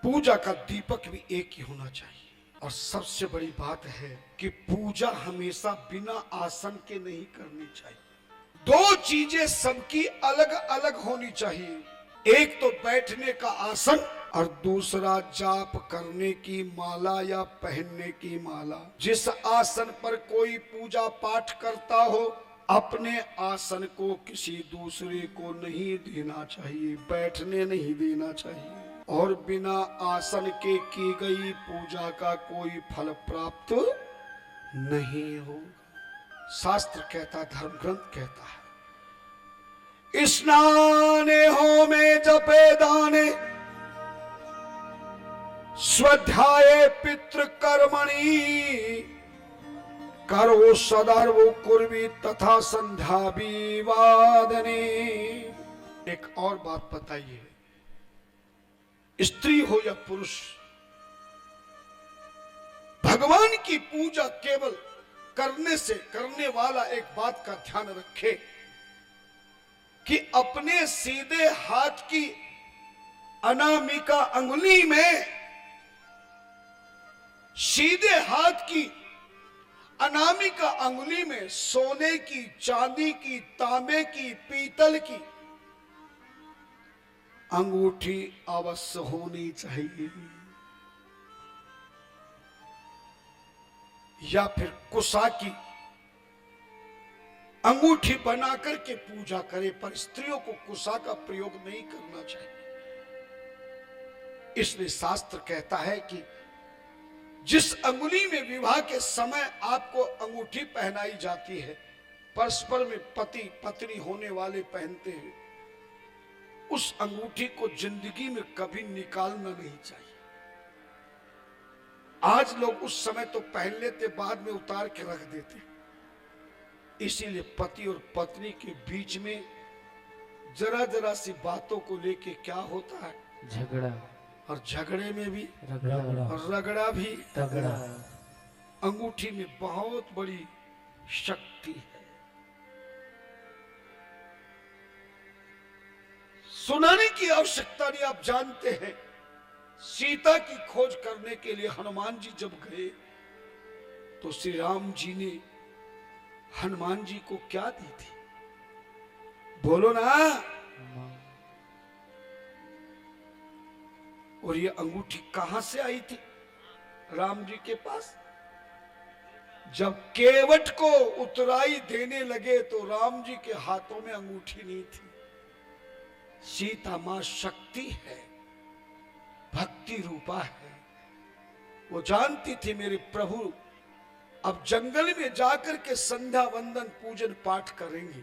पूजा का दीपक भी एक ही होना चाहिए। और सबसे बड़ी बात है कि पूजा हमेशा बिना आसन के नहीं करनी चाहिए। दो चीजें सबकी अलग अलग होनी चाहिए। एक तो बैठने का आसन और दूसरा जाप करने की माला या पहनने की माला। जिस आसन पर कोई पूजा पाठ करता हो, अपने आसन को किसी दूसरे को नहीं देना चाहिए, बैठने नहीं देना चाहिए। और बिना आसन के की गई पूजा का कोई फल प्राप्त नहीं होगा। शास्त्र कहता, धर्म ग्रंथ कहता है, स्नाने होमे जपे दाने स्वाध्याये पितृ कर्मणि करो सदैव कुर्वी तथा संध्या विवादने। एक और बात बताइए, स्त्री हो या पुरुष, भगवान की पूजा केवल करने से करने वाला एक बात का ध्यान रखे कि अपने सीधे हाथ की अनामिका अंगुली में, सीधे हाथ की अनामिका अंगुली में सोने की, चांदी की, तांबे की, पीतल की अंगूठी अवश्य होनी चाहिए। या फिर कुशा की अंगूठी बनाकर के पूजा करे, पर स्त्रियों को कुशा का प्रयोग नहीं करना चाहिए। इसलिए शास्त्र कहता है कि जिस अंगुली में विवाह के समय आपको अंगूठी पहनाई जाती है, परस्पर में पति पत्नी होने वाले पहनते हैं, उस अंगूठी को जिंदगी में कभी निकालना नहीं चाहिए। आज लोग उस समय तो पहन लेते, बाद में उतार के रख देते। इसीलिए पति और पत्नी के बीच में जरा जरा सी बातों को लेके क्या होता है, झगड़ा, और झगड़े में भी रगड़ा, और रगड़ा भी तगड़ा। अंगूठी में बहुत बड़ी शक्ति है। सुनाने की आवश्यकता नहीं, आप जानते हैं सीता की खोज करने के लिए हनुमान जी जब गए तो श्री राम जी ने हनुमान जी को क्या दी थी, बोलो ना। और ये अंगूठी कहां से आई थी राम जी के पास? जब केवट को उतराई देने लगे तो राम जी के हाथों में अंगूठी नहीं थी। सीता मां शक्ति है, भक्ति रूपा है। वो जानती थी मेरे प्रभु अब जंगल में जाकर के संध्या वंदन पूजन पाठ करेंगे,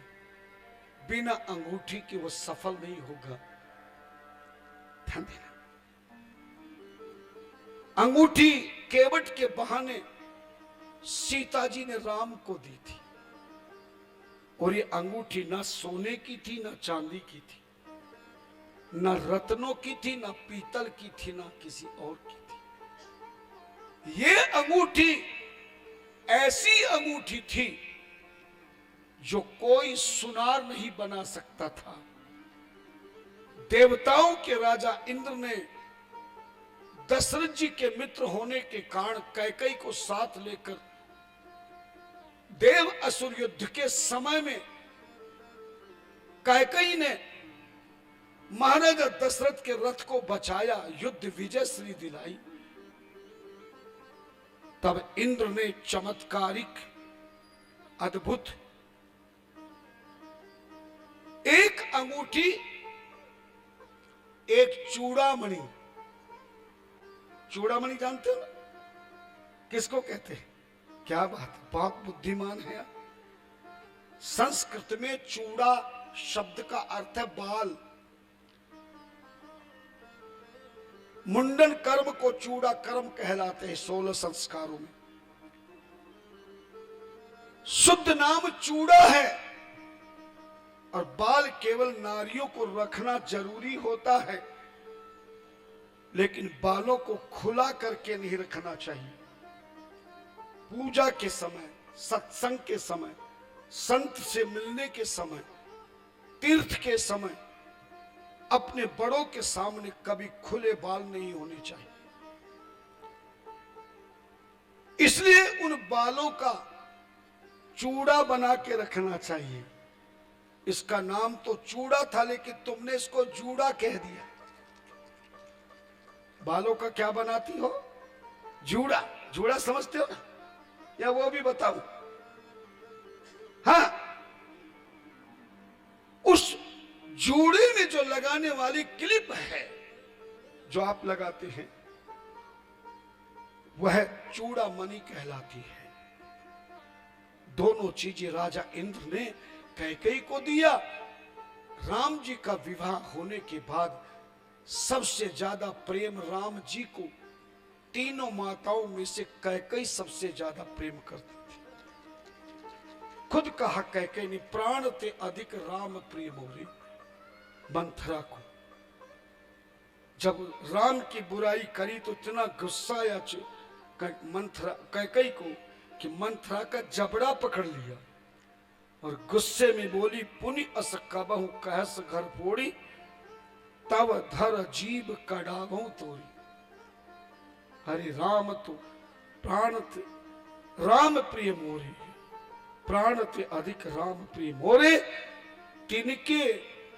बिना अंगूठी के वो सफल नहीं होगा। ध्यान देना, अंगूठी केवट के बहाने सीता जी ने राम को दी थी। और ये अंगूठी ना सोने की थी, ना चांदी की थी, ना रत्नों की थी, ना पीतल की थी, ना किसी और की थी। ये अंगूठी ऐसी अंगूठी थी जो कोई सुनार नहीं बना सकता था। देवताओं के राजा इंद्र ने दशरथ जी के मित्र होने के कारण कैकेयी को साथ लेकर देव असुर युद्ध के समय में कैकेयी ने महाराजा दशरथ के रथ को बचाया, युद्ध विजय श्री दिलाई। तब इंद्र ने चमत्कारिक अद्भुत एक अंगूठी, एक चूड़ामणि, चूड़ामणि जानते हो ना किसको कहते हैं? क्या बात है, बहुत बुद्धिमान है। संस्कृत में चूड़ा शब्द का अर्थ है बाल। मुंडन कर्म को चूड़ा कर्म कहलाते हैं 16 संस्कारों में। शुद्ध नाम चूड़ा है। और बाल केवल नारियों को रखना जरूरी होता है, लेकिन बालों को खुला करके नहीं रखना चाहिए। पूजा के समय, सत्संग के समय, संत से मिलने के समय, तीर्थ के समय अपने बड़ों के सामने कभी खुले बाल नहीं होने चाहिए। इसलिए उन बालों का चूड़ा बना के रखना चाहिए। इसका नाम तो चूड़ा था, लेकिन तुमने इसको जूड़ा कह दिया। बालों का क्या बनाती हो? जूड़ा। जूड़ा समझते हो ना, या वो भी बताऊं? हाँ, उस जूड़े में जो लगाने वाली क्लिप है, जो आप लगाते हैं, वह चूड़ामणि कहलाती है। दोनों चीजें राजा इंद्र ने कैकेयी को दिया। राम जी का विवाह होने के बाद सबसे ज्यादा प्रेम राम जी को तीनों माताओं में से कैकेयी सबसे ज्यादा प्रेम करती थी। खुद कहा कैकेयी ने, प्राण ते अधिक राम प्रिय मोरे, मंथरा को। जब राम की बुराई करी तो इतना गुस्सा आया मंथरा कैकेयी को कि मंथरा का जबड़ा पकड़ लिया और गुस्से में बोली, पुनि अस कबहु कहस घर फोड़ी, तब धर जीव कडाभों तोरी। हरे राम तो प्राण ते राम प्रिय मोरे, प्राण ते अधिक राम प्रिय मोरे, तिनके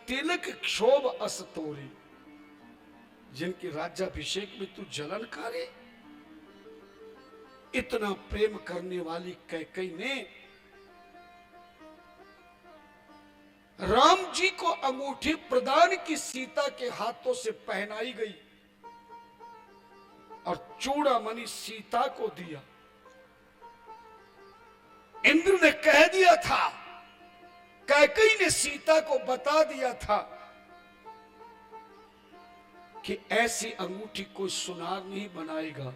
तिलक क्षोभ अस तोरी। जिनके राज्याभिषेक में तू जलन करे। इतना प्रेम करने वाली कैकेयी ने राम जी को अंगूठी प्रदान की, सीता के हाथों से पहनाई गई और चूड़ामणि सीता को दिया। इंद्र ने कह दिया था, कैकेयी ने सीता को बता दिया था कि ऐसी अंगूठी कोई सुनार नहीं बनाएगा,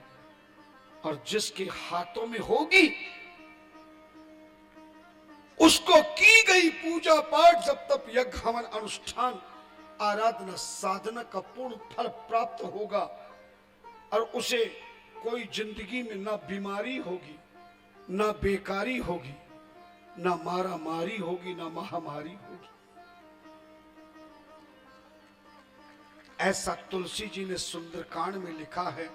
और जिसके हाथों में होगी उसको की गई पूजा पाठ, जब तक यज्ञ हवन अनुष्ठान आराधना साधना का पूर्ण फल प्राप्त होगा, और उसे कोई जिंदगी में ना बीमारी होगी, ना बेकारी होगी, ना मारा मारी होगी, ना महामारी होगी। ऐसा तुलसी जी ने सुंदरकांड में लिखा है।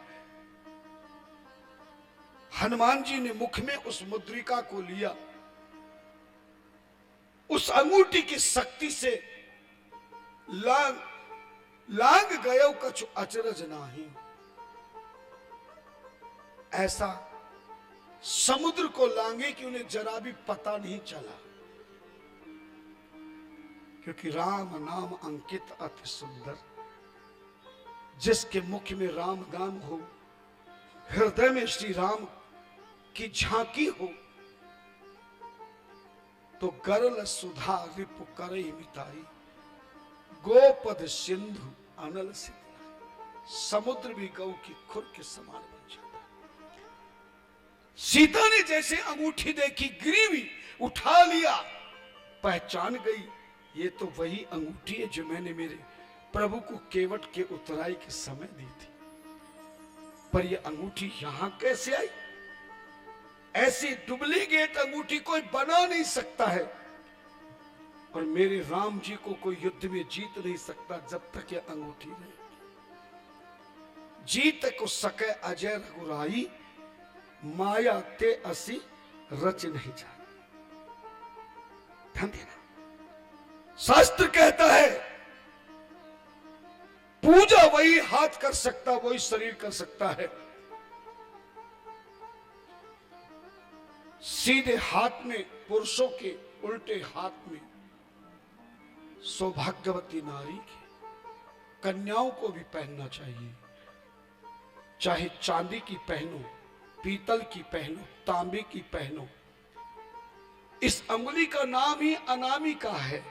हनुमान जी ने मुख में उस मुद्रिका को लिया, उस अंगूठी की शक्ति से लांग गयो कछु अचरज नाही। ऐसा समुद्र को लांगे कि उन्हें जरा भी पता नहीं चला, क्योंकि राम नाम अंकित अति सुंदर। जिसके मुख में राम नाम हो, हृदय में श्री राम की झांकी हो, तो गरल सुधा रिपु करई मिताई, गोपद सिंधु अनल से। समुद्र भी गौ की खुर के समान बन जाता। सीता ने जैसे अंगूठी देखी, गिरीवी उठा लिया, पहचान गई, ये तो वही अंगूठी है जो मैंने मेरे प्रभु को केवट के उतराई के समय दी थी। पर यह अंगूठी यहां कैसे आई? ऐसी डुप्लीकेट अंगूठी कोई बना नहीं सकता है, और मेरे राम जी को कोई युद्ध में जीत नहीं सकता जब तक यह अंगूठी रहेगी। जीत को सके अजय रघुराई, माया ते असी रच नहीं जाए। ध्यान देना, शास्त्र कहता है पूजा वही हाथ कर सकता, वही शरीर कर सकता है। सीधे हाथ में पुरुषों के, उल्टे हाथ में सौभाग्यवती नारी के, कन्याओं को भी पहनना चाहिए। चाहे चांदी की पहनो, पीतल की पहनो, तांबे की पहनो। इस अंगुली का नाम ही अनामिका है,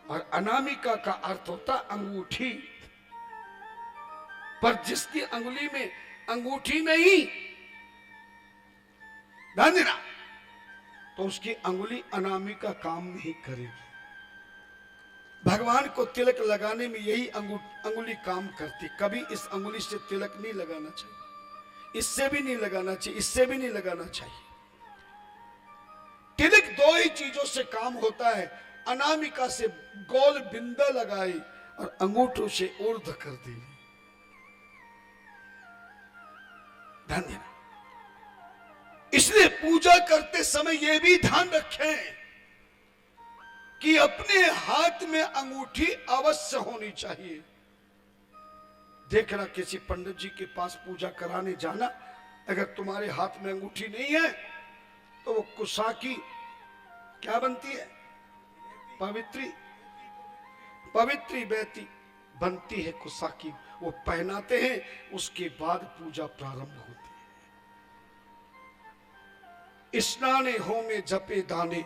और अनामिका का अर्थ होता अंगूठी। पर जिसकी अंगुली में अंगूठी नहीं, ध्यान देना, तो उसकी अंगुली अनामिका काम नहीं करेगी। भगवान को तिलक लगाने में यही अंगुली काम करती। कभी इस अंगुली से तिलक नहीं लगाना चाहिए, इससे भी नहीं लगाना चाहिए, इससे भी नहीं लगाना चाहिए। तिलक दो ही चीजों से काम होता है, अनामिका से गोल बिंदा लगाई और अंगूठों से ऊर्ध्व कर दी। ध्यान देना। इसलिए पूजा करते समय यह भी ध्यान रखें कि अपने हाथ में अंगूठी अवश्य होनी चाहिए। देखना, किसी पंडित जी के पास पूजा कराने जाना, अगर तुम्हारे हाथ में अंगूठी नहीं है तो वो कुशाकी क्या बनती है, पवित्री बेटी बनती है कुशाकी, वो पहनाते हैं, उसके बाद पूजा प्रारंभ होती है। स्नाने होमे जपे दाने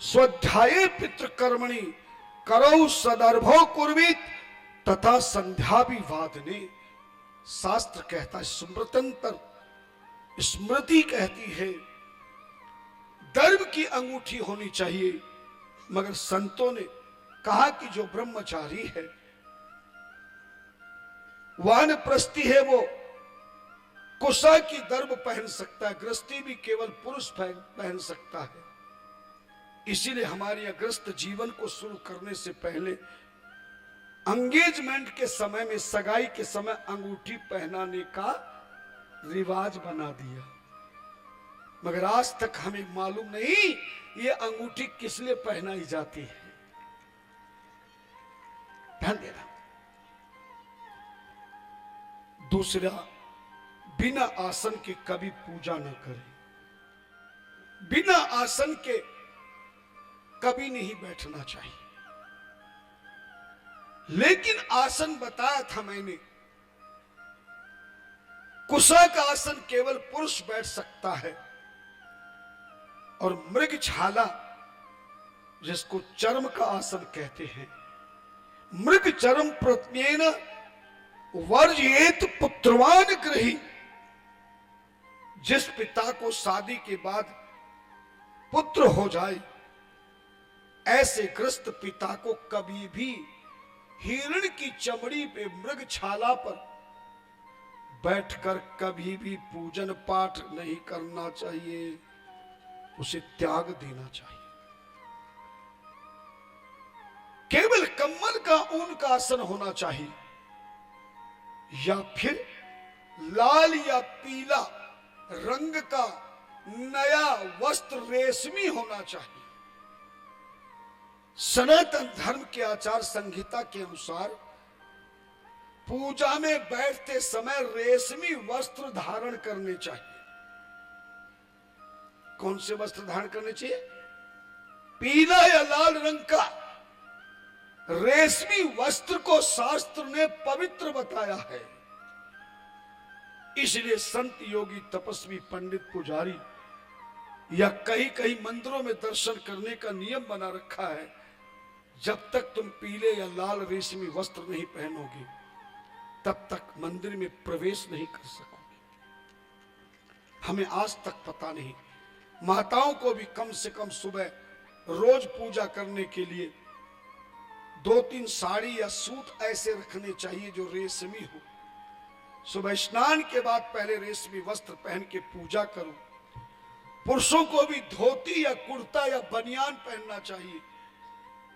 स्वाध्याये पितृकर्मणि करौ सदर्भो कुर्वीत तथा संध्या भी वादने। शास्त्र कहता है, स्मृतंतर स्मृति कहती है दर्भ की अंगूठी होनी चाहिए, मगर संतों ने कहा कि जो ब्रह्मचारी है, वानप्रस्थी है, वो कुशा की दर्भ पहन सकता है, गृहस्थी भी केवल पुरुष पहन सकता है। इसीलिए हमारी गृहस्थ जीवन को शुरू करने से पहले एंगेजमेंट के समय में, सगाई के समय अंगूठी पहनाने का रिवाज बना दिया, मगर आज तक हमें मालूम नहीं ये अंगूठी किस लिए पहनाई जाती है। ध्यान देना। दूसरा, बिना आसन के कभी पूजा न करें। बिना आसन के कभी नहीं बैठना चाहिए। लेकिन आसन बताया था मैंने, कुशा का आसन केवल पुरुष बैठ सकता है, और मृगछाला जिसको चर्म का आसन कहते हैं, मृग चर्म प्रत्येन वर्जयेत पुत्रवान गृही। जिस पिता को शादी के बाद पुत्र हो जाए, ऐसे ग्रस्त पिता को कभी भी हिरण की चमड़ी पे, मृगछाला पर बैठकर कभी भी पूजन पाठ नहीं करना चाहिए, उसे त्याग देना चाहिए। केवल कम्बल का ऊन का आसन होना चाहिए, या फिर लाल या पीला रंग का नया वस्त्र रेशमी होना चाहिए। सनातन धर्म के आचार संहिता के अनुसार पूजा में बैठते समय रेशमी वस्त्र धारण करने चाहिए। कौन से वस्त्र धारण करने चाहिए? पीला या लाल रंग का रेशमी वस्त्र को शास्त्र ने पवित्र बताया है। इसलिए संत, योगी, तपस्वी, पंडित, पुजारी या कहीं कहीं मंदिरों में दर्शन करने का नियम बना रखा है, जब तक तुम पीले या लाल रेशमी वस्त्र नहीं पहनोगे तब तक मंदिर में प्रवेश नहीं कर सकोगे। हमें आज तक पता नहीं, माताओं को भी कम से कम सुबह रोज पूजा करने के लिए 2-3 साड़ी या सूट ऐसे रखने चाहिए जो रेशमी हो। सुबह स्नान के बाद पहले रेशमी वस्त्र पहन के पूजा करो। पुरुषों को भी धोती या कुर्ता या बनियान पहनना चाहिए,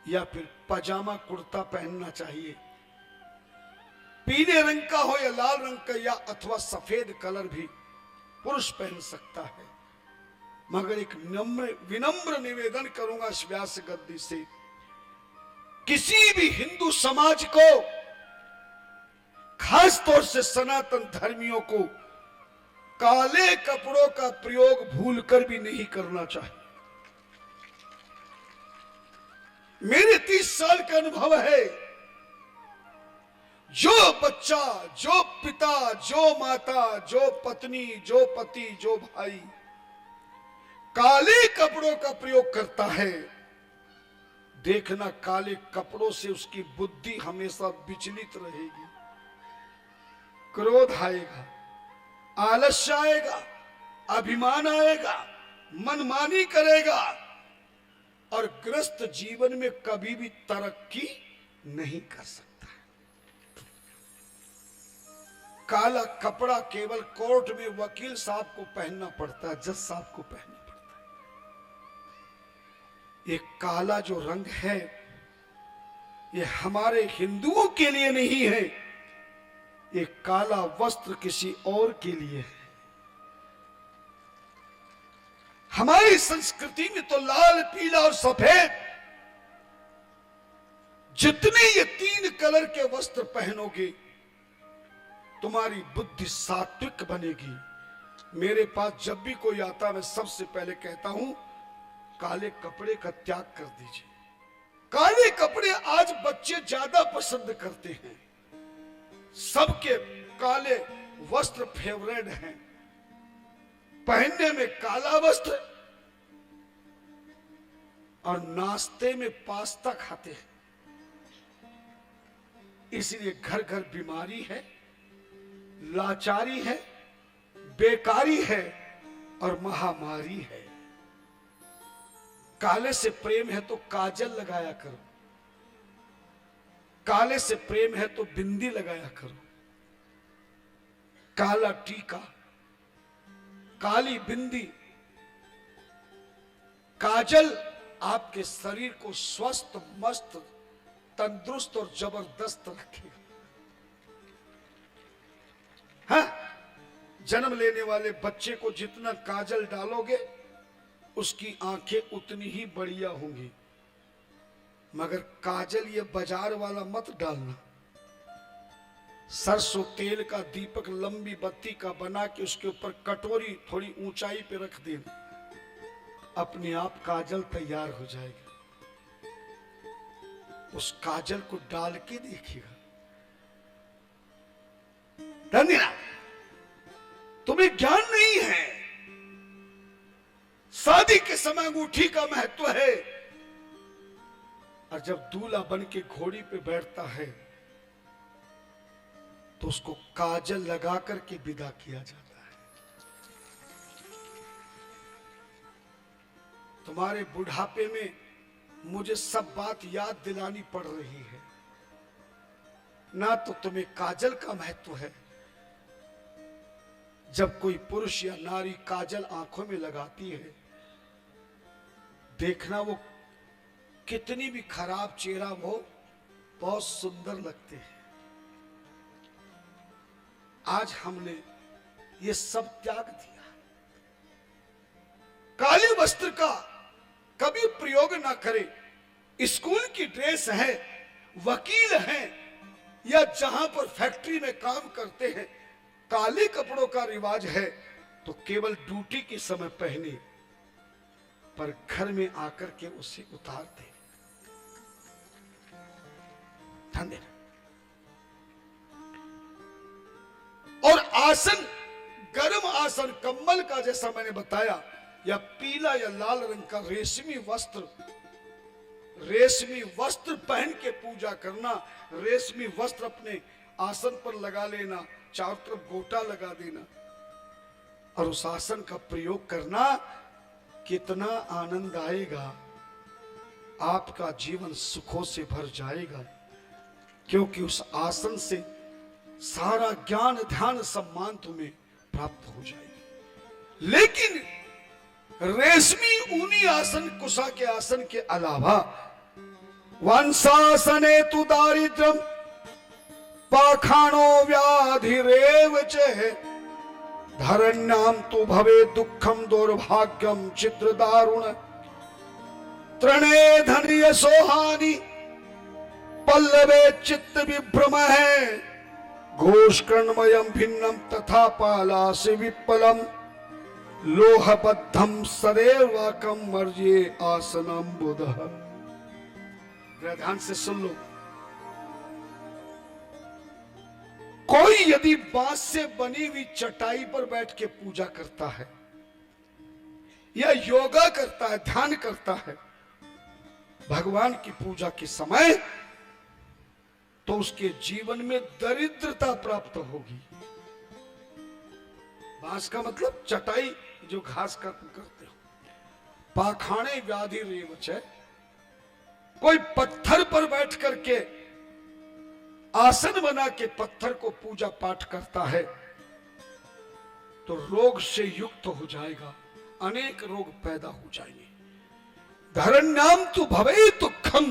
या फिर पजामा कुर्ता पहनना चाहिए। पीले रंग का हो या लाल रंग का, या अथवा सफेद कलर भी पुरुष पहन सकता है। मगर एक विनम्र निवेदन करूंगा इस व्यास गद्दी से, किसी भी हिंदू समाज को, खास तौर से सनातन धर्मियों को, काले कपड़ों का प्रयोग भूलकर भी नहीं करना चाहिए। मेरे 30 साल का अनुभव है, जो बच्चा, जो पिता, जो माता, जो पत्नी, जो पति, जो भाई काले कपड़ों का प्रयोग करता है, देखना काले कपड़ों से उसकी बुद्धि हमेशा विचलित रहेगी। क्रोध आएगा, आलस्य आएगा, अभिमान आएगा, मनमानी करेगा, और ग्रस्त जीवन में कभी भी तरक्की नहीं कर सकता। काला कपड़ा केवल कोर्ट में वकील साहब को पहनना पड़ता है, जज साहब को पहनना पड़ता ये काला जो रंग है ये हमारे हिंदुओं के लिए नहीं है, ये काला वस्त्र किसी और के लिए है। हमारी संस्कृति में तो लाल, पीला और सफेद, जितने ये 3 कलर के वस्त्र पहनोगे तुम्हारी बुद्धि सात्विक बनेगी। मेरे पास जब भी कोई आता मैं सबसे पहले कहता हूं काले कपड़े का त्याग कर दीजिए। काले कपड़े आज बच्चे ज्यादा पसंद करते हैं, सबके काले वस्त्र फेवरेट हैं। पहनने में काला वस्त्र और नाश्ते में पास्ता खाते हैं। इसलिए घर घर बीमारी है, लाचारी है, बेकारी है और महामारी है। काले से प्रेम है तो काजल लगाया करो, काले से प्रेम है तो बिंदी लगाया करो। काला टीका, काली बिंदी, काजल आपके शरीर को स्वस्थ, मस्त, तंदुरुस्त और जबरदस्त रखेगा। हाँ, जन्म लेने वाले बच्चे को जितना काजल डालोगे उसकी आंखें उतनी ही बढ़िया होंगी, मगर काजल ये बाजार वाला मत डालना। सरसों तेल का दीपक लंबी बत्ती का बना के उसके ऊपर कटोरी थोड़ी ऊंचाई पे रख देना, अपने आप काजल तैयार हो जाएगा। उस काजल को डाल के देखिएगा। धन्यवाद। तुम्हें ज्ञान नहीं है, शादी के समय अंगूठी का महत्व है, और जब दूल्हा बन के घोड़ी पे बैठता है तो उसको काजल लगा करके विदा किया जाता है। तुम्हारे बुढ़ापे में मुझे सब बात याद दिलानी पड़ रही है। ना तो तुम्हें काजल का महत्व है। जब कोई पुरुष या नारी काजल आंखों में लगाती है, देखना वो कितनी भी खराब चेहरा हो, बहुत सुंदर लगते हैं। आज हमने ये सब त्याग दिया। काले वस्त्र का कभी प्रयोग ना करें। स्कूल की ड्रेस है, वकील हैं, या जहां पर फैक्ट्री में काम करते हैं, काले कपड़ों का रिवाज है तो केवल ड्यूटी के समय पहने, पर घर में आकर के उसे उतार दे। धन्यवाद। और आसन, गर्म आसन, कंबल का जैसा मैंने बताया, या पीला या लाल रंग का रेशमी वस्त्र पहन के पूजा करना। रेशमी वस्त्र अपने आसन पर लगा लेना, चारों तरफ गोटा लगा देना और उस आसन का प्रयोग करना। कितना आनंद आएगा, आपका जीवन सुखों से भर जाएगा, क्योंकि उस आसन से सारा ज्ञान, ध्यान, सम्मान तुम्हें प्राप्त हो जाएगी। लेकिन रेशमी ऊनी आसन, कुशा के आसन के अलावा वंशासने तु दारिद्र्यम पाखाणो व्याधिरेव च धरण्याम तु भवे दुःखम दुर्भाग्यम चित्र दारुण त्रणे धन यशोहानि पल्लवे चित्त विभ्रम है घोषकर्णमयम भिन्नम तथा पालासि विप्पलम लोहबद्धम सदैव वाकम मर्ये आसनम बुधः। ध्यान से सुन लो। कोई यदि बांस से बनी हुई चटाई पर बैठ के पूजा करता है या योगा करता है, ध्यान करता है भगवान की पूजा के समय, तो उसके जीवन में दरिद्रता प्राप्त होगी। बांस का मतलब चटाई जो घास का करते हो। पाखाणे व्याधि रेवच है। कोई पत्थर पर बैठ करके आसन बना के पत्थर को पूजा पाठ करता है तो रोग से युक्त हो जाएगा, अनेक रोग पैदा हो जाएंगे। धरण्याम तो भवे तो खम,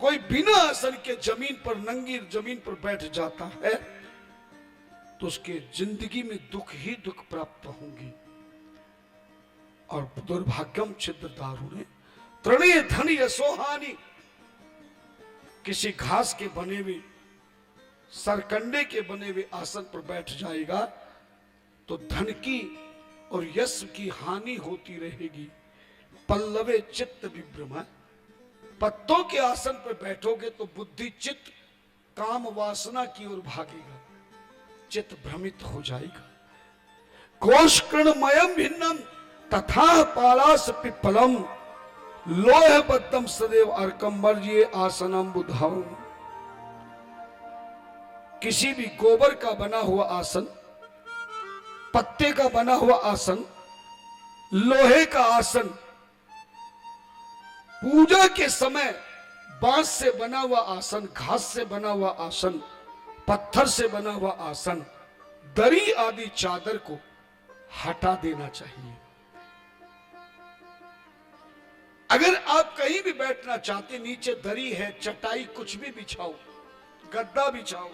कोई बिना आसन के जमीन पर, नंगी जमीन पर बैठ जाता है तो उसके जिंदगी में दुख ही दुख प्राप्त होंगी। और दुर्भाग्यम छिद्र दारुणे तृणे धन यशोहानि, किसी घास के बने हुए, सरकंडे के बने हुए आसन पर बैठ जाएगा तो धन की और यश की हानि होती रहेगी। पल्लवे चित्त विभ्रम, पत्तों के आसन पर बैठोगे तो बुद्धि चित्त काम वासना की ओर भागेगा, चित्त भ्रमित हो जाएगा। कोश कृणमयम भिन्नम तथा पालास पिप्पलम, लोह बद्धम सदैव अर्कम वर्जिए आसनम बुधाओ। किसी भी गोबर का बना हुआ आसन, पत्ते का बना हुआ आसन, लोहे का आसन, पूजा के समय बांस से बना हुआ आसन, घास से बना हुआ आसन, पत्थर से बना हुआ आसन, दरी आदि चादर को हटा देना चाहिए। अगर आप कहीं भी बैठना चाहते, नीचे दरी है, चटाई कुछ भी बिछाओ, गद्दा बिछाओ,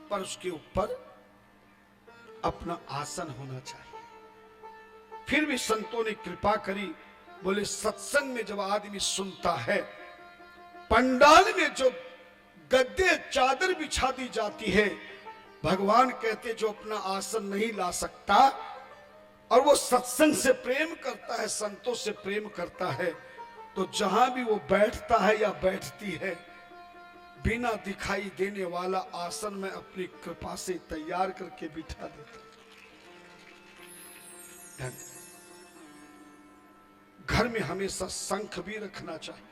पर उसके ऊपर अपना आसन होना चाहिए। फिर भी संतों ने कृपा करी, बोले सत्संग में जब आदमी सुनता है, पंडाल में जो गद्दे चादर बिछा दी जाती है, भगवान कहते जो अपना आसन नहीं ला सकता और वो सत्संग से प्रेम करता है, संतों से प्रेम करता है, तो जहां भी वो बैठता है या बैठती है, बिना दिखाई देने वाला आसन में अपनी कृपा से तैयार करके बिठा देता। घर में हमेशा शंख भी रखना चाहिए।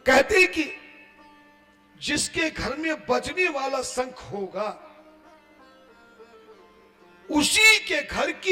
कहते हैं कि जिसके घर में बजने वाला शंख होगा, उसी के घर की